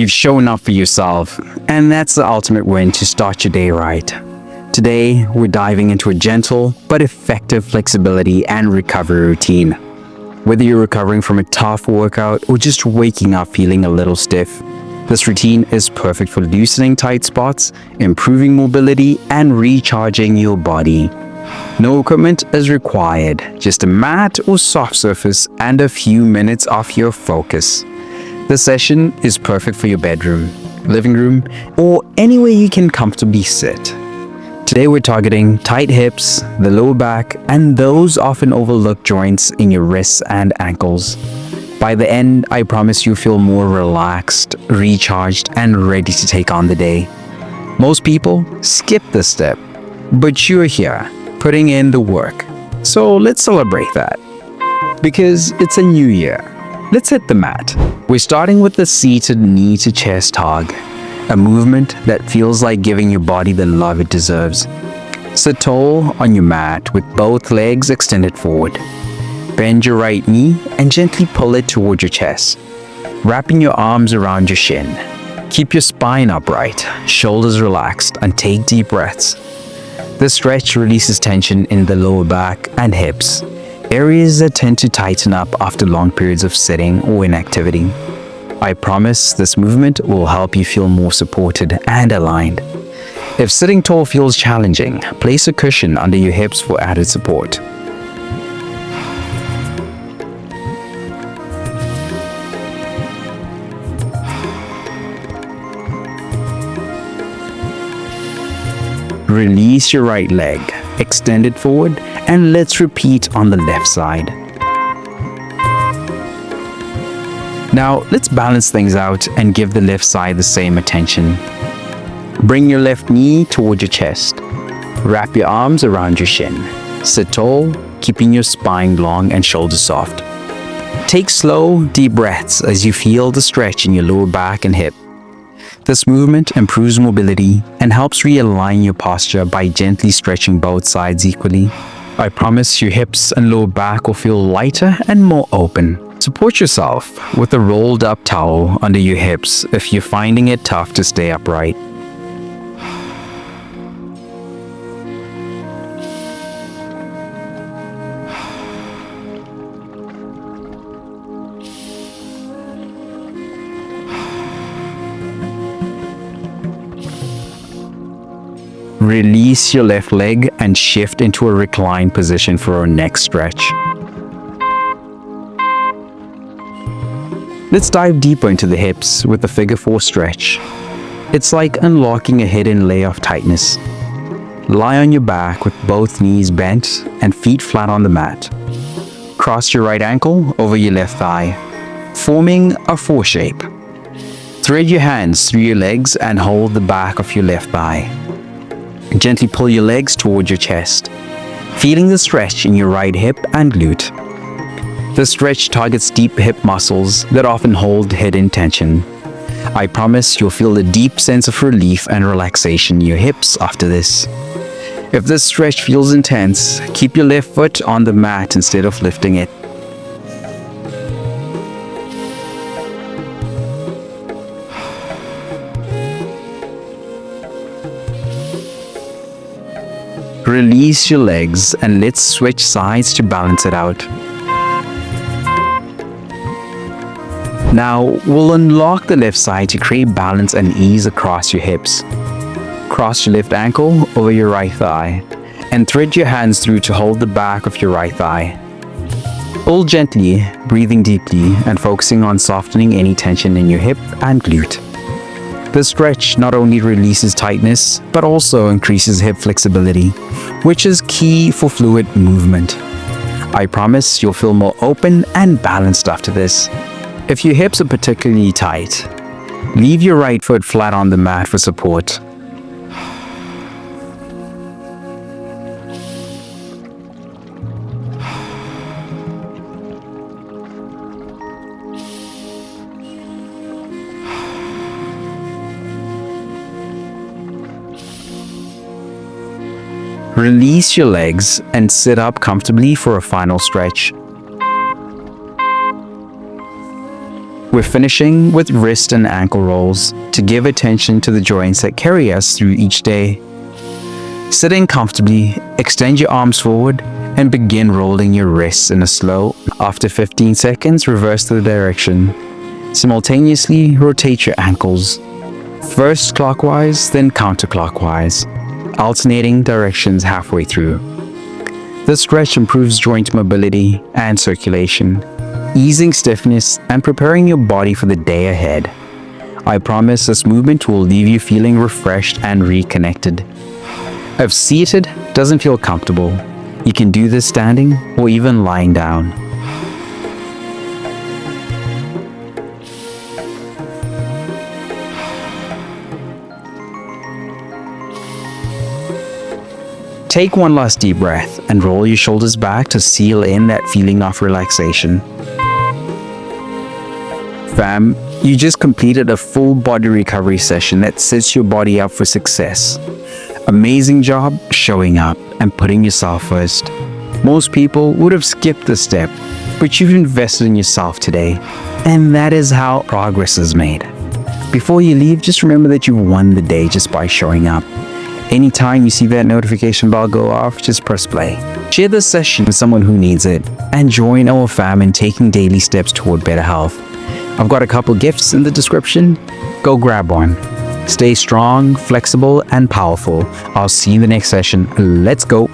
You've shown up for yourself, and that's the ultimate win to start your day right. Today, we're diving into a gentle but effective flexibility and recovery routine. Whether you're recovering from a tough workout or just waking up feeling a little stiff, this routine is perfect for loosening tight spots, improving mobility, and recharging your body. No equipment is required, just a mat or soft surface and a few minutes of your focus. This session is perfect for your bedroom, living room, or anywhere you can comfortably sit. Today we're targeting tight hips, the lower back, and those often overlooked joints in your wrists and ankles. By the end, I promise you feel more relaxed, recharged, and ready to take on the day. Most people skip this step, but you're here, putting in the work. So let's celebrate that. Because it's a new year. Let's hit the mat. We're starting with the seated knee to chest hug, a movement that feels like giving your body the love it deserves. Sit tall on your mat with both legs extended forward. Bend your right knee and gently pull it toward your chest, wrapping your arms around your shin. Keep your spine upright, shoulders relaxed, and take deep breaths. This stretch releases tension in the lower back and hips, areas that tend to tighten up after long periods of sitting or inactivity. I promise this movement will help you feel more supported and aligned. If sitting tall feels challenging, place a cushion under your hips for added support. Release your right leg, extend it forward, and let's repeat on the left side. Now, let's balance things out and give the left side the same attention. Bring your left knee toward your chest. Wrap your arms around your shin. Sit tall, keeping your spine long and shoulders soft. Take slow, deep breaths as you feel the stretch in your lower back and hip. This movement improves mobility and helps realign your posture by gently stretching both sides equally. I promise your hips and lower back will feel lighter and more open. Support yourself with a rolled up towel under your hips if you're finding it tough to stay upright. Release your left leg and shift into a reclined position for our next stretch. Let's dive deeper into the hips with the figure 4 stretch. It's like unlocking a hidden layer of tightness. Lie on your back with both knees bent and feet flat on the mat. Cross your right ankle over your left thigh, forming a 4 shape. Thread your hands through your legs and hold the back of your left thigh. Gently pull your legs toward your chest, feeling the stretch in your right hip and glute. The stretch targets deep hip muscles that often hold hidden tension. I promise you'll feel a deep sense of relief and relaxation in your hips after this. If this stretch feels intense, keep your left foot on the mat instead of lifting it. Release your legs and let's switch sides to balance it out. Now, we'll unlock the left side to create balance and ease across your hips. Cross your left ankle over your right thigh and thread your hands through to hold the back of your right thigh. Pull gently, breathing deeply and focusing on softening any tension in your hip and glute. This stretch not only releases tightness, but also increases hip flexibility, which is key for fluid movement. I promise you'll feel more open and balanced after this. If your hips are particularly tight, leave your right foot flat on the mat for support. Release your legs and sit up comfortably for a final stretch. We're finishing with wrist and ankle rolls to give attention to the joints that carry us through each day. Sitting comfortably, extend your arms forward and begin rolling your wrists in a slow. After 15 seconds, reverse the direction. Simultaneously rotate your ankles. First clockwise, then counterclockwise, alternating directions halfway through. This stretch improves joint mobility and circulation, easing stiffness and preparing your body for the day ahead. I promise this movement will leave you feeling refreshed and reconnected. If seated doesn't feel comfortable, you can do this standing or even lying down. Take one last deep breath and roll your shoulders back to seal in that feeling of relaxation. Fam, you just completed a full body recovery session that sets your body up for success. Amazing job showing up and putting yourself first. Most people would have skipped this step, but you've invested in yourself today, and that is how progress is made. Before you leave, just remember that you won the day just by showing up. Anytime you see that notification bell go off, just press play. Share this session with someone who needs it, and join our fam in taking daily steps toward better health. I've got a couple gifts in the description. Go grab one. Stay strong, flexible, and powerful. I'll see you in the next session. Let's go.